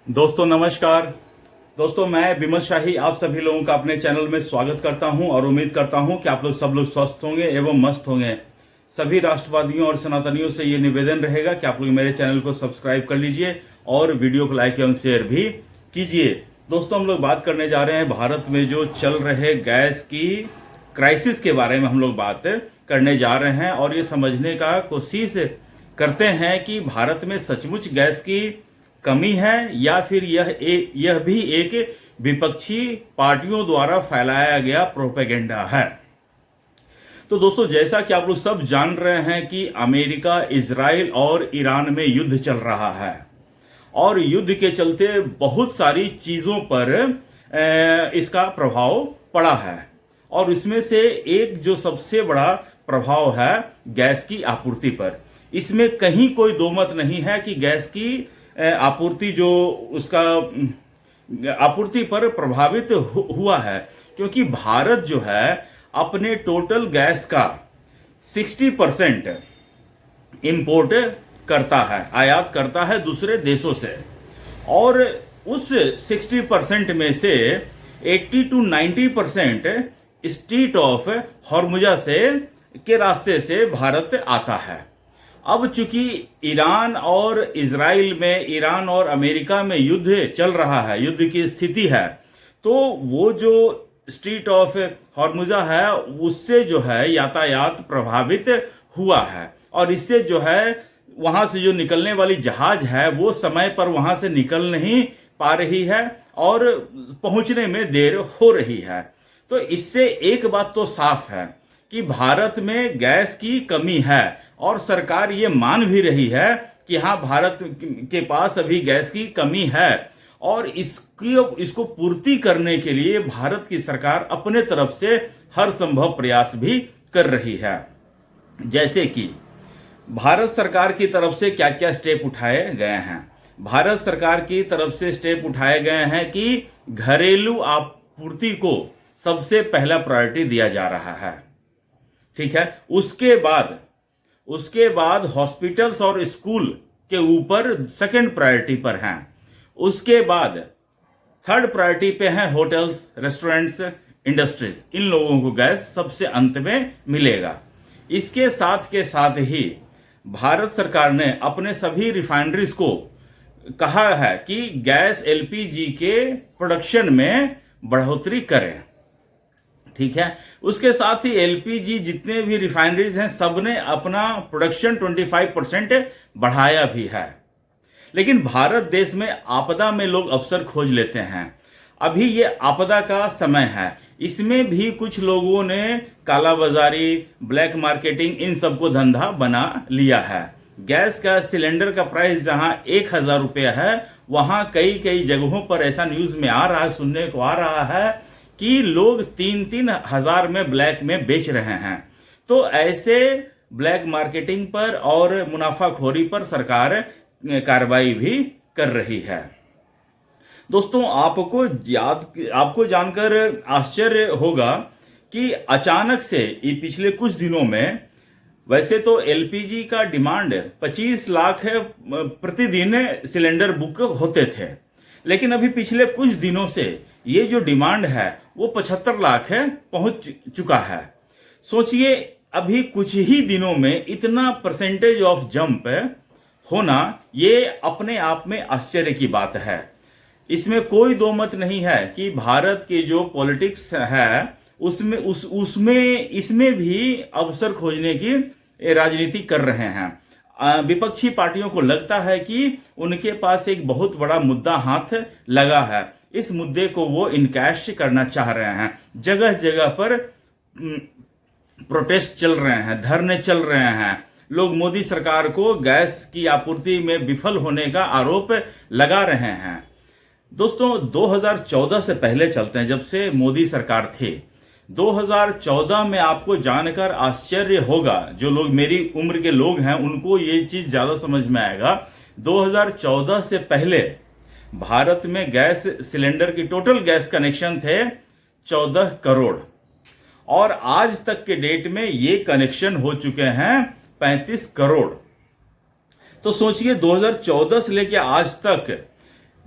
दोस्तों नमस्कार। दोस्तों मैं विमल शाही आप सभी लोगों का अपने चैनल में स्वागत करता हूं और उम्मीद करता हूं कि आप लोग सब लोग स्वस्थ होंगे एवं मस्त होंगे। सभी राष्ट्रवादियों और सनातनियों से ये निवेदन रहेगा कि आप लोग मेरे चैनल को सब्सक्राइब कर लीजिए और वीडियो को लाइक एवं शेयर भी कीजिए। दोस्तों हम लोग बात करने जा रहे हैं भारत में जो चल रहे गैस की क्राइसिस के बारे में हम लोग बात करने जा रहे हैं और ये समझने का कोशिश करते हैं कि भारत में सचमुच गैस की कमी है या फिर यह भी एक विपक्षी पार्टियों द्वारा फैलाया गया प्रोपेगेंडा है। तो दोस्तों जैसा कि आप लोग सब जान रहे हैं कि अमेरिका, इजराइल और ईरान में युद्ध चल रहा है और युद्ध के चलते बहुत सारी चीजों पर इसका प्रभाव पड़ा है और इसमें से एक जो सबसे बड़ा प्रभाव है गैस की आपूर्ति पर। इसमें कहीं कोई दो मत नहीं है कि गैस की आपूर्ति जो उसका आपूर्ति पर प्रभावित हुआ है, क्योंकि भारत जो है अपने टोटल गैस का 60% इंपोर्ट करता है, आयात करता है दूसरे देशों से और उस 60% में से 80 to 90% स्ट्रेट ऑफ हॉर्मुजा से के रास्ते से भारत आता है। अब चूंकि ईरान और इजराइल में, ईरान और अमेरिका में युद्ध चल रहा है, युद्ध की स्थिति है, तो वो जो स्ट्रेट ऑफ हॉर्मुजा है उससे जो है यातायात प्रभावित हुआ है और इससे जो है वहां से जो निकलने वाली जहाज है वो समय पर वहां से निकल नहीं पा रही है और पहुंचने में देर हो रही है। तो इससे एक बात तो साफ है कि भारत में गैस की कमी है और सरकार ये मान भी रही है कि हाँ भारत के पास अभी गैस की कमी है और इसको पूर्ति करने के लिए भारत की सरकार अपने तरफ से हर संभव प्रयास भी कर रही है। जैसे कि भारत सरकार की तरफ से क्या क्या स्टेप उठाए गए हैं। भारत सरकार की तरफ से स्टेप उठाए गए हैं कि घरेलू आपूर्ति को सबसे पहला प्रायोरिटी दिया जा रहा है, ठीक है। उसके बाद हॉस्पिटल्स और स्कूल के ऊपर सेकंड प्रायोरिटी पर हैं। उसके बाद थर्ड प्रायोरिटी पे हैं होटल्स, रेस्टोरेंट्स, इंडस्ट्रीज। इन लोगों को गैस सबसे अंत में मिलेगा। इसके साथ के साथ ही भारत सरकार ने अपने सभी रिफाइनरीज को कहा है कि गैस एलपीजी के प्रोडक्शन में बढ़ोतरी करें, ठीक है। उसके साथ ही एलपीजी जितने भी रिफाइनरीज हैं सबने अपना प्रोडक्शन 25% बढ़ाया भी है। लेकिन भारत देश में आपदा में लोग अवसर खोज लेते हैं। अभी ये आपदा का समय है, इसमें भी कुछ लोगों ने कालाबाजारी, ब्लैक मार्केटिंग, इन सबको धंधा बना लिया है। गैस का सिलेंडर का प्राइस जहां 1000 रुपया है वहां कई जगहों पर ऐसा न्यूज में आ रहा है, सुनने को आ रहा है कि लोग 3-3 हजार में ब्लैक में बेच रहे हैं। तो ऐसे ब्लैक मार्केटिंग पर और मुनाफाखोरी पर सरकार कार्रवाई भी कर रही है। दोस्तों आपको जानकर आश्चर्य होगा कि अचानक से पिछले कुछ दिनों में, वैसे तो एलपीजी का डिमांड 25 लाख प्रतिदिन सिलेंडर बुक होते थे, लेकिन अभी पिछले कुछ दिनों से ये जो डिमांड है वो 75 लाख है पहुंच चुका है। सोचिए अभी कुछ ही दिनों में इतना परसेंटेज ऑफ जंप होना ये अपने आप में आश्चर्य की बात है। इसमें कोई दो मत नहीं है कि भारत के जो पॉलिटिक्स है इसमें भी अवसर खोजने की राजनीति कर रहे हैं। विपक्षी पार्टियों को लगता है कि उनके पास एक बहुत बड़ा मुद्दा हाथ लगा है, इस मुद्दे को वो इनकैश करना चाह रहे हैं। जगह जगह पर प्रोटेस्ट चल रहे हैं, धरने चल रहे हैं। लोग मोदी सरकार को गैस की आपूर्ति में विफल होने का आरोप लगा रहे हैं। दोस्तों 2014 से पहले चलते हैं, जब से मोदी सरकार थी। 2014 में आपको जानकर आश्चर्य होगा, जो लोग मेरी उम्र के लोग हैं उनको ये चीज ज्यादा समझ में आएगा। 2014 से पहले भारत में गैस सिलेंडर की टोटल गैस कनेक्शन थे 14 करोड़ और आज तक के डेट में ये कनेक्शन हो चुके हैं 35 करोड़। तो सोचिए 2014 से लेकर आज तक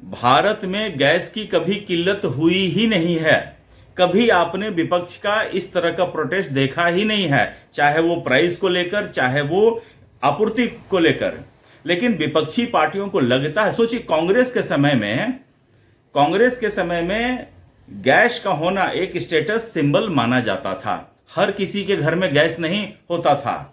भारत में गैस की कभी किल्लत हुई ही नहीं है। कभी आपने विपक्ष का इस तरह का प्रोटेस्ट देखा ही नहीं है, चाहे वो प्राइस को लेकर, चाहे वो आपूर्ति को लेकर। लेकिन विपक्षी पार्टियों को लगता है, सोचिए कांग्रेस के समय में गैस का होना एक स्टेटस सिंबल माना जाता था। हर किसी के घर में गैस नहीं होता था।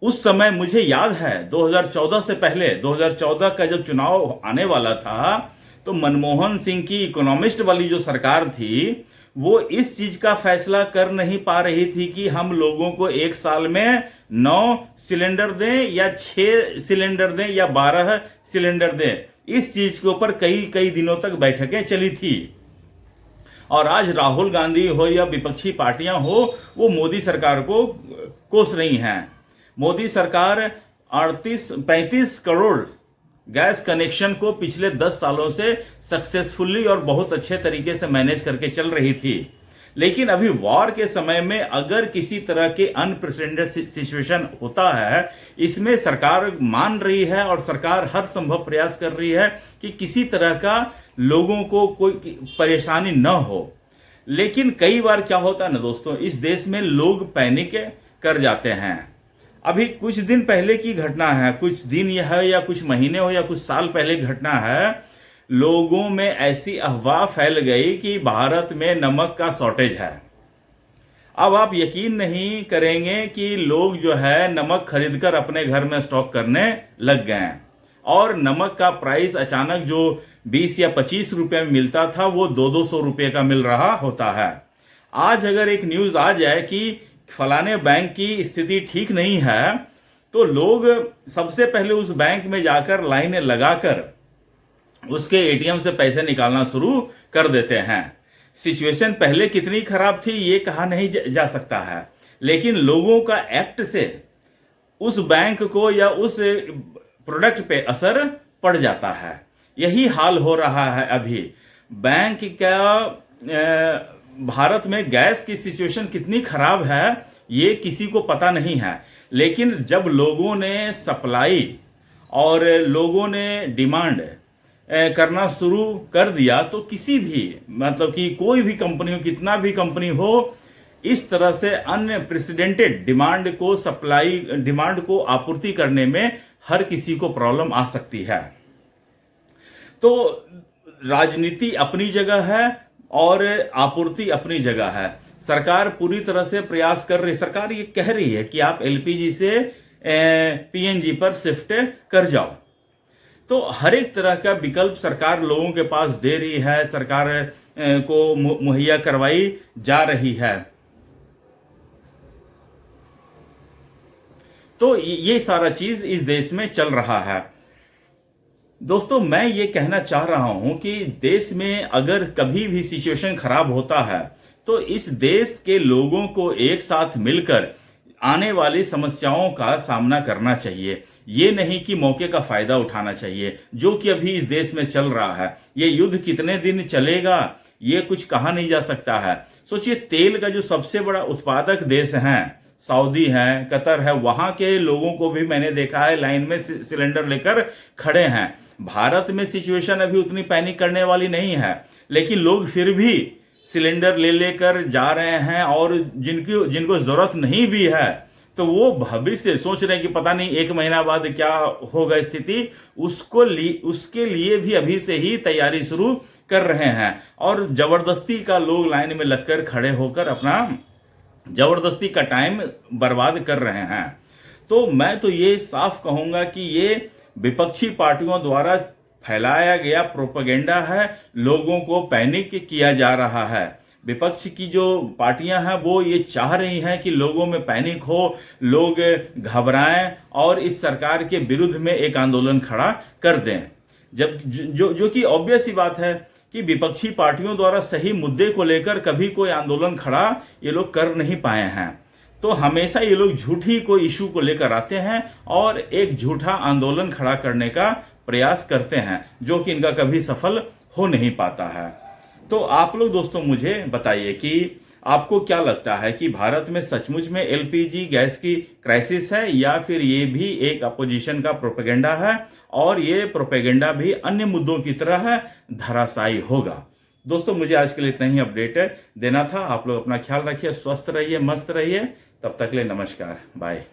उस समय मुझे याद है 2014 से पहले, 2014 का जब चुनाव आने वाला था, तो मनमोहन सिंह की इकोनॉमिस्ट वाली जो सरकार थी, वो इस चीज का फैसला कर नहीं पा रही थी कि हम लोगों को एक साल में 9 सिलेंडर दें या 6 सिलेंडर दें या 12 सिलेंडर दें। इस चीज के ऊपर कई दिनों तक बैठकें चली थी। और आज राहुल गांधी हो या विपक्षी पार्टियां हो, वो मोदी सरकार को कोस रही हैं। मोदी सरकार 35 करोड़ गैस कनेक्शन को पिछले 10 सालों से सक्सेसफुली और बहुत अच्छे तरीके से मैनेज करके चल रही थी। लेकिन अभी वॉर के समय में अगर किसी तरह के अनप्रेसिडेंटेड सिचुएशन होता है, इसमें सरकार मान रही है और सरकार हर संभव प्रयास कर रही है कि किसी तरह का लोगों को कोई परेशानी न हो। लेकिन कई बार क्या होता है ना दोस्तों, इस देश में लोग पैनिक कर जाते हैं। अभी कुछ दिन पहले की घटना है, कुछ दिन यह है या कुछ महीने हो या कुछ साल पहले घटना है, लोगों में ऐसी अफवाह फैल गई कि भारत में नमक का शॉर्टेज है। अब आप यकीन नहीं करेंगे कि लोग जो है नमक खरीदकर अपने घर में स्टॉक करने लग गए हैं। और नमक का प्राइस अचानक जो 20 या 25 रुपए में मिलता था, वो 200-200 रुपए का मिल रहा होता है। आज अगर एक न्यूज आ जाए कि फलाने बैंक की स्थिति ठीक नहीं है, तो लोग सबसे पहले उस बैंक में जाकर लाइनें लगाकर उसके एटीएम से पैसे निकालना शुरू कर देते हैं। सिचुएशन पहले कितनी खराब थी ये कहा नहीं जा सकता है, लेकिन लोगों का एक्ट से उस बैंक को या उस प्रोडक्ट पे असर पड़ जाता है। यही हाल हो रहा है अभी। बैंक का भारत में गैस की सिचुएशन कितनी खराब है ये किसी को पता नहीं है। लेकिन जब लोगों ने सप्लाई और लोगों ने डिमांड करना शुरू कर दिया, तो किसी भी मतलब कि कोई भी कंपनी हो, कितना भी कंपनी हो, इस तरह से अनप्रेसिडेंटेड डिमांड को आपूर्ति करने में हर किसी को प्रॉब्लम आ सकती है। तो राजनीति अपनी जगह है और आपूर्ति अपनी जगह है। सरकार पूरी तरह से प्रयास कर रही है। सरकार ये कह रही है कि आप एलपीजी से पीएनजी पर शिफ्ट कर जाओ। तो हर एक तरह का विकल्प सरकार लोगों के पास दे रही है, सरकार को मुहैया करवाई जा रही है। तो ये सारा चीज इस देश में चल रहा है। दोस्तों, मैं ये कहना चाह रहा हूं कि देश में अगर कभी भी सिचुएशन खराब होता है, तो इस देश के लोगों को एक साथ मिलकर आने वाली समस्याओं का सामना करना चाहिए। ये नहीं कि मौके का फायदा उठाना चाहिए, जो कि अभी इस देश में चल रहा है। ये युद्ध कितने दिन चलेगा ये कुछ कहा नहीं जा सकता है। सोचिए, तेल का जो सबसे बड़ा उत्पादक देश है, सऊदी है, कतर है, वहां के लोगों को भी मैंने देखा है लाइन में सिलेंडर लेकर खड़े हैं। भारत में सिचुएशन अभी उतनी पैनिक करने वाली नहीं है, लेकिन लोग फिर भी सिलेंडर ले लेकर जा रहे हैं। और जिनको जरूरत नहीं भी है, तो वो भविष्य सोच रहे हैं कि पता नहीं 1 महीना बाद क्या होगा स्थिति, उसके लिए भी अभी से ही तैयारी शुरू कर रहे हैं। और जबरदस्ती का लोग लाइन में लगकर खड़े होकर अपना जबरदस्ती का टाइम बर्बाद कर रहे हैं। तो मैं तो ये साफ कहूंगा कि ये विपक्षी पार्टियों द्वारा फैलाया गया प्रोपेगेंडा है। लोगों को पैनिक किया जा रहा है। विपक्ष की जो पार्टियां हैं वो ये चाह रही हैं कि लोगों में पैनिक हो, लोग घबराएं और इस सरकार के विरुद्ध में एक आंदोलन खड़ा कर दें। जब जो कि ऑब्वियस ही बात है कि विपक्षी पार्टियों द्वारा सही मुद्दे को लेकर कभी कोई आंदोलन खड़ा ये लोग कर नहीं पाए हैं। तो हमेशा ये लोग झूठी कोई इशू को लेकर आते हैं और एक झूठा आंदोलन खड़ा करने का प्रयास करते हैं, जो कि इनका कभी सफल हो नहीं पाता है। तो आप लोग दोस्तों मुझे बताइए कि आपको क्या लगता है कि भारत में सचमुच में एलपीजी गैस की क्राइसिस है या फिर ये भी एक अपोजिशन का प्रोपेगेंडा है और ये प्रोपेगेंडा भी अन्य मुद्दों की तरह धराशायी होगा? दोस्तों, मुझे आज के लिए इतना ही अपडेट देना था। आप लोग अपना ख्याल रखिए, स्वस्थ रहिए, मस्त रहिए। तब तक के लिए नमस्कार, बाय।